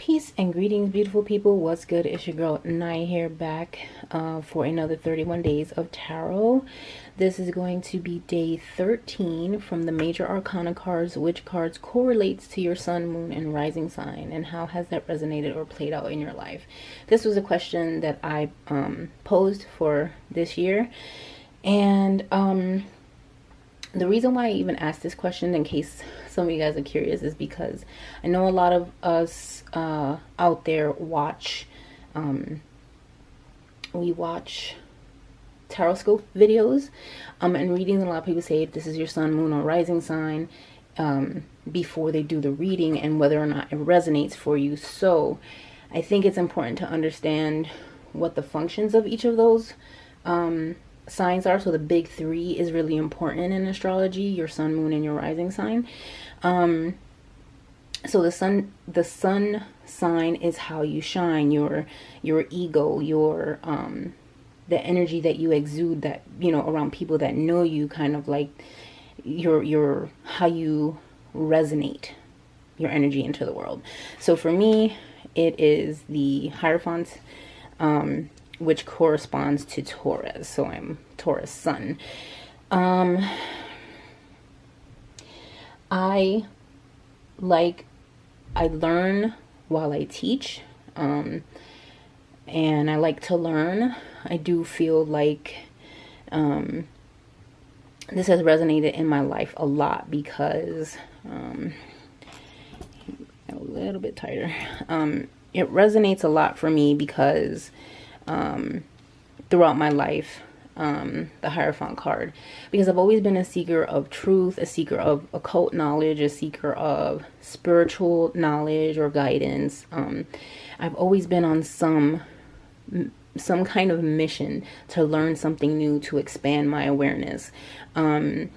Peace and greetings, beautiful people. What's good? It's your girl Nya here, back for another 31 days of tarot. This is going to be day 13 from the Major Arcana Cards. Which cards correlates to your sun, moon, and rising sign, and how has that resonated or played out in your life? This was a question that I posed for this year, and the reason why I even asked this question, in case some of you guys are curious, is because I know a lot of us out there watch, we watch tarot scope videos, and readings. A lot of people say if this is your sun, moon, or rising sign before they do the reading, and whether or not it resonates for you. So I think it's important to understand what the functions of each of those signs are. So the big three is really important in astrology: your sun, moon, and your rising sign. So the sun sign is how you shine, your ego, your the energy that you exude, that, you know, around people that know you, kind of like your how you resonate your energy into the world. So for me, it is the Hierophant, which corresponds to Taurus. So I'm Taurus sun. I learn while I teach, and I like to learn. I do feel like this has resonated in my life a lot because a little bit tighter. It resonates a lot for me because throughout my life, the Hierophant card, because I've always been a seeker of truth, a seeker of occult knowledge, a seeker of spiritual knowledge or guidance. I've always been on some kind of mission to learn something new, to expand my awareness, and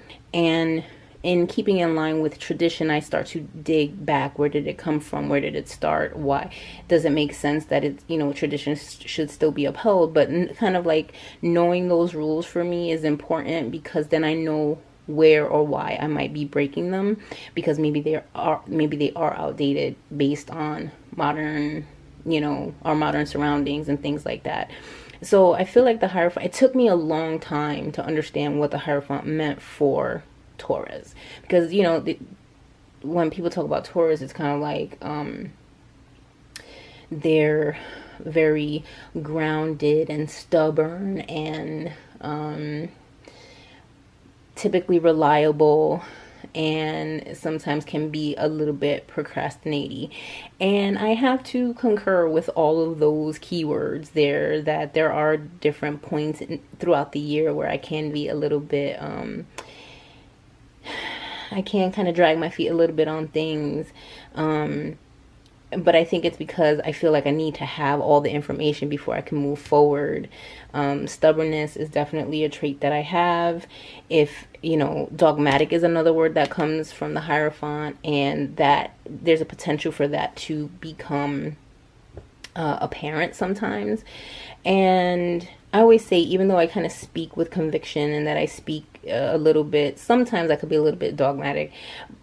in keeping in line with tradition, I start to dig back. Where did it come from? Where did it start? Why does it make sense that it's, you know, tradition should still be upheld? But kind of like knowing those rules for me is important, because then I know where or why I might be breaking them, because maybe they are outdated based on modern, you know, our modern surroundings and things like that. So I feel like the Hierophant, it took me a long time to understand what the Hierophant meant for Taurus, because, you know, when people talk about Taurus, it's kind of like they're very grounded and stubborn and typically reliable, and sometimes can be a little bit procrastinating. And I have to concur with all of those keywords there, that there are different points throughout the year where I can be a little bit I can kind of drag my feet a little bit on things, but I think it's because I feel like I need to have all the information before I can move forward. Stubbornness is definitely a trait that I have. If, you know, dogmatic is another word that comes from the Hierophant, and that there's a potential for that to become apparent sometimes. And I always say, even though I kind of speak with conviction and that I speak a little bit, sometimes I could be a little bit dogmatic.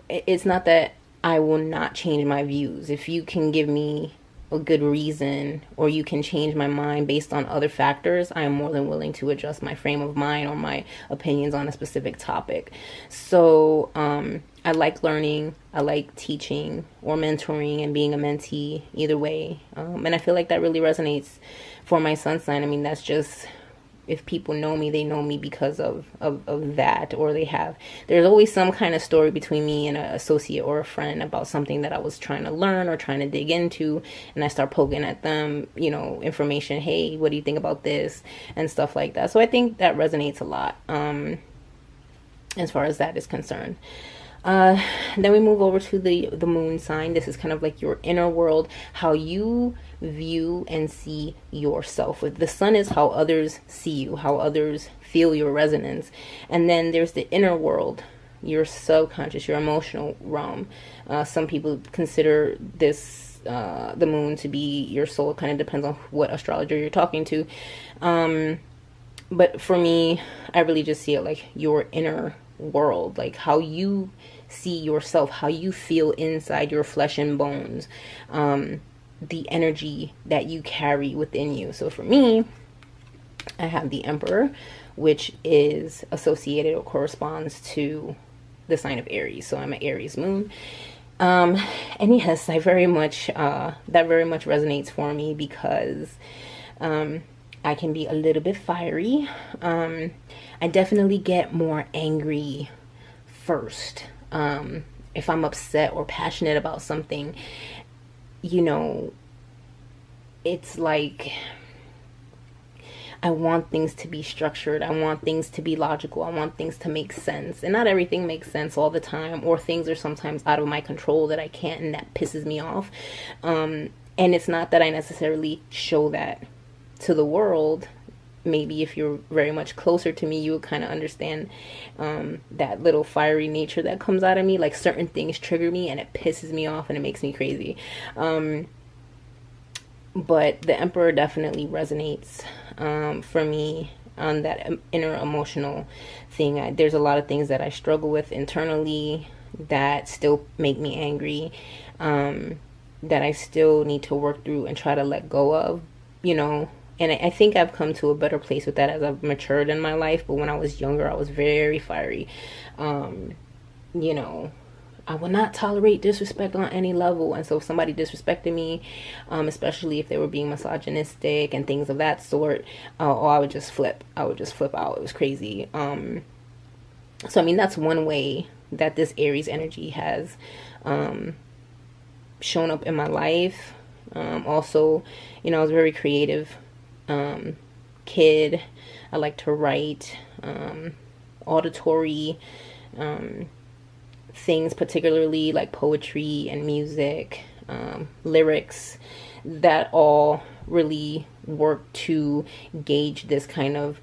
It's not that I will not change my views. If you can give me a good reason, or you can change my mind based on other factors, I am more than willing to adjust my frame of mind or my opinions on a specific topic. So I like learning, I like teaching or mentoring and being a mentee, either way. And I feel like that really resonates for my sun sign. I mean, that's just, if people know me, they know me because of that, or there's always some kind of story between me and an associate or a friend about something that I was trying to learn or trying to dig into, and I start poking at them, you know, information. Hey, what do you think about this? And stuff like that. So I think that resonates a lot as far as that is concerned. Then we move over to the moon sign. This is kind of like your inner world, how you view and see yourself. With the sun is how others see you, how others feel your resonance. And then there's the inner world, your subconscious, your emotional realm. Some people consider this the moon to be your soul. It kind of depends on what astrologer you're talking to. But for me, I really just see it like your inner world, like how you see yourself, how you feel inside your flesh and bones. the energy that you carry within you. So for me, I have the Emperor, which is associated or corresponds to the sign of Aries. So I'm an Aries moon. And yes, I very much, that very much resonates for me because, I can be a little bit fiery. I definitely get more angry first. If I'm upset or passionate about something, you know, it's like I want things to be structured. I want things to be logical. I want things to make sense. And not everything makes sense all the time, or things are sometimes out of my control that I can't, and that pisses me off. And it's not that I necessarily show that to the world. Maybe if you're very much closer to me, you would kind of understand that little fiery nature that comes out of me. Like certain things trigger me and it pisses me off and it makes me crazy. But the Emperor definitely resonates for me on that inner emotional thing. There's a lot of things that I struggle with internally that still make me angry, that I still need to work through and try to let go of, you know. And I think I've come to a better place with that as I've matured in my life. But when I was younger, I was very fiery. You know, I would not tolerate disrespect on any level. And so if somebody disrespected me, especially if they were being misogynistic and things of that sort, I would just flip. I would just flip out. It was crazy. So, I mean, that's one way that this Aries energy has shown up in my life. Also, you know, I was very creative kid. I like to write, auditory things, particularly like poetry and music, lyrics, that all really work to gauge this kind of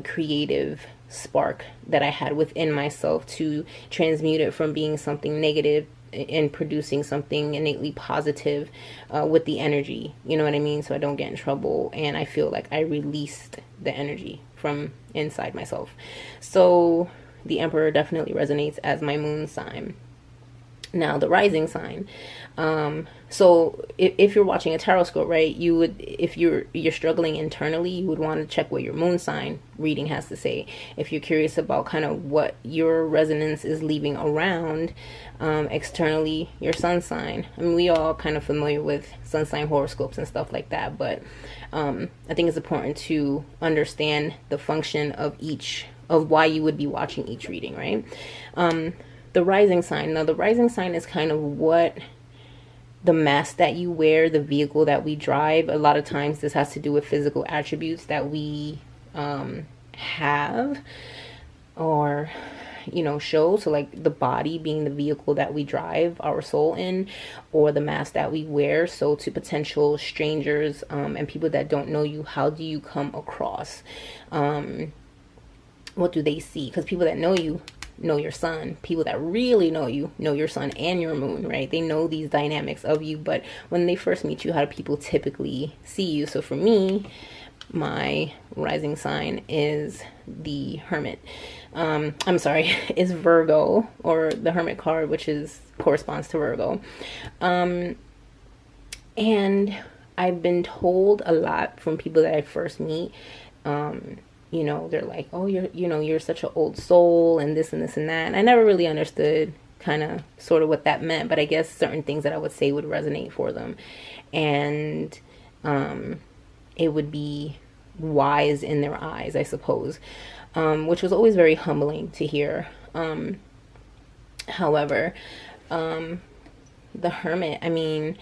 creative spark that I had within myself, to transmute it from being something negative and producing something innately positive with the energy, you know what I mean? So I don't get in trouble and I feel like I released the energy from inside myself. So the Emperor definitely resonates as my moon sign. Now the rising sign. So if you're watching a tarot scope, right, you would, if you're struggling internally, you would want to check what your moon sign reading has to say. If you're curious about kind of what your resonance is leaving around, externally, your sun sign. I mean, we all kind of familiar with sun sign horoscopes and stuff like that, but I think it's important to understand the function of each, of why you would be watching each reading, right? The rising sign. Now, the rising sign is kind of what the mask that you wear, the vehicle that we drive. A lot of times this has to do with physical attributes that we have or, you know, show. So like the body being the vehicle that we drive our soul in, or the mask that we wear. So to potential strangers and people that don't know you, how do you come across? What do they see? Because people that know you know your sun. People that really know you know your sun and your moon, right? They know these dynamics of you, but when they first meet you, how do people typically see you? So for me, my rising sign is the Hermit. I'm sorry, is Virgo, or the Hermit card, which is corresponds to Virgo. And I've been told a lot from people that I first meet, you know, they're like, oh, you're such an old soul and this and this and that. And I never really understood kind of sort of what that meant, but I guess certain things that I would say would resonate for them. And it would be wise in their eyes, I suppose, which was always very humbling to hear. However, the Hermit, I mean,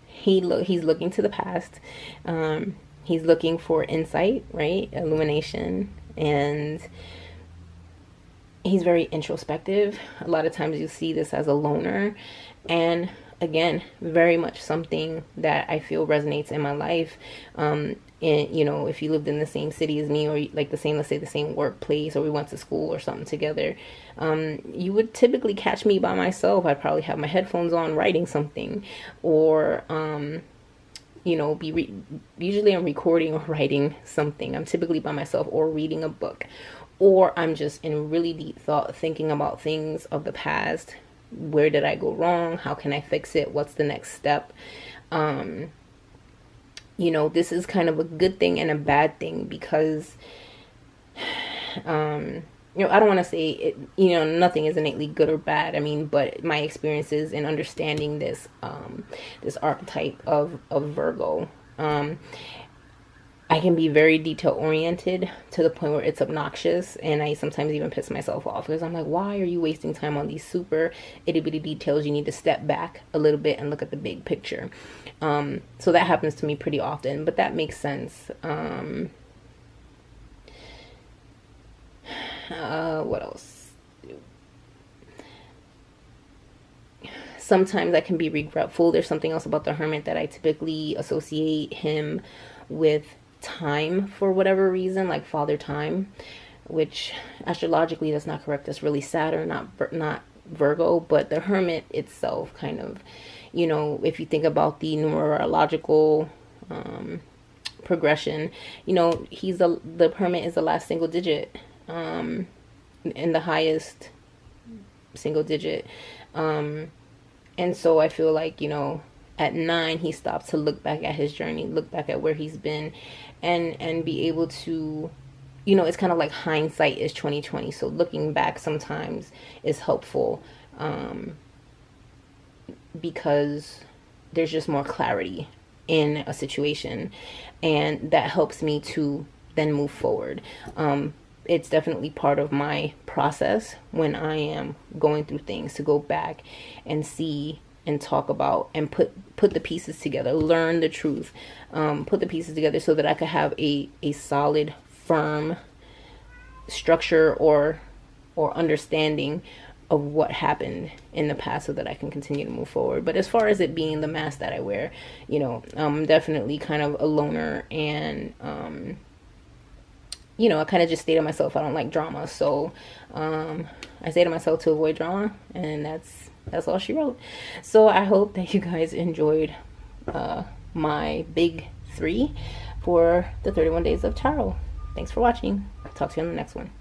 he's looking to the past. He's looking for insight, right? Illumination. And he's very introspective. A lot of times you see this as a loner. And again, very much something that I feel resonates in my life. And, you know, if you lived in the same city as me, or like the same, let's say the same workplace, or we went to school or something together, you would typically catch me by myself. I'd probably have my headphones on writing something, or, you know, usually I'm recording or writing something. I'm typically by myself, or reading a book, or I'm just in really deep thought, thinking about things of the past, Where did I go wrong? How can I fix it? What's the next step? You know, this is kind of a good thing and a bad thing, because you know, I don't want to say it, you know, nothing is innately good or bad. I mean, but my experiences in understanding this this archetype of Virgo, I can be very detail oriented to the point where it's obnoxious, and I sometimes even piss myself off, because I'm like, why are you wasting time on these super itty bitty details? You need to step back a little bit and look at the big picture. So that happens to me pretty often, but that makes sense. What else? Sometimes I can be regretful. There's something else about the Hermit that I typically associate him with time for whatever reason, like father time, which astrologically that's not correct. That's really Saturn, not Virgo. But the Hermit itself, kind of, you know, if you think about the numerological progression, you know, the Hermit is the last single digit, and the highest single digit, and so I feel like, you know, at 9 he stopped to look back at his journey, look back at where he's been, and be able to, you know, it's kind of like hindsight is 2020. So looking back sometimes is helpful, because there's just more clarity in a situation, and that helps me to then move forward. It's definitely part of my process when I am going through things, to go back and see and talk about and put the pieces together, learn the truth, put the pieces together so that I could have a solid, firm structure or understanding of what happened in the past, so that I can continue to move forward. But as far as it being the mask that I wear, you know, I'm definitely kind of a loner, and you know, I kind of just stay to myself. I don't like drama, so I say to myself to avoid drama, and that's all she wrote. So I hope that you guys enjoyed my big 3 for the 31 days of tarot. Thanks for watching. Talk to you on the next one.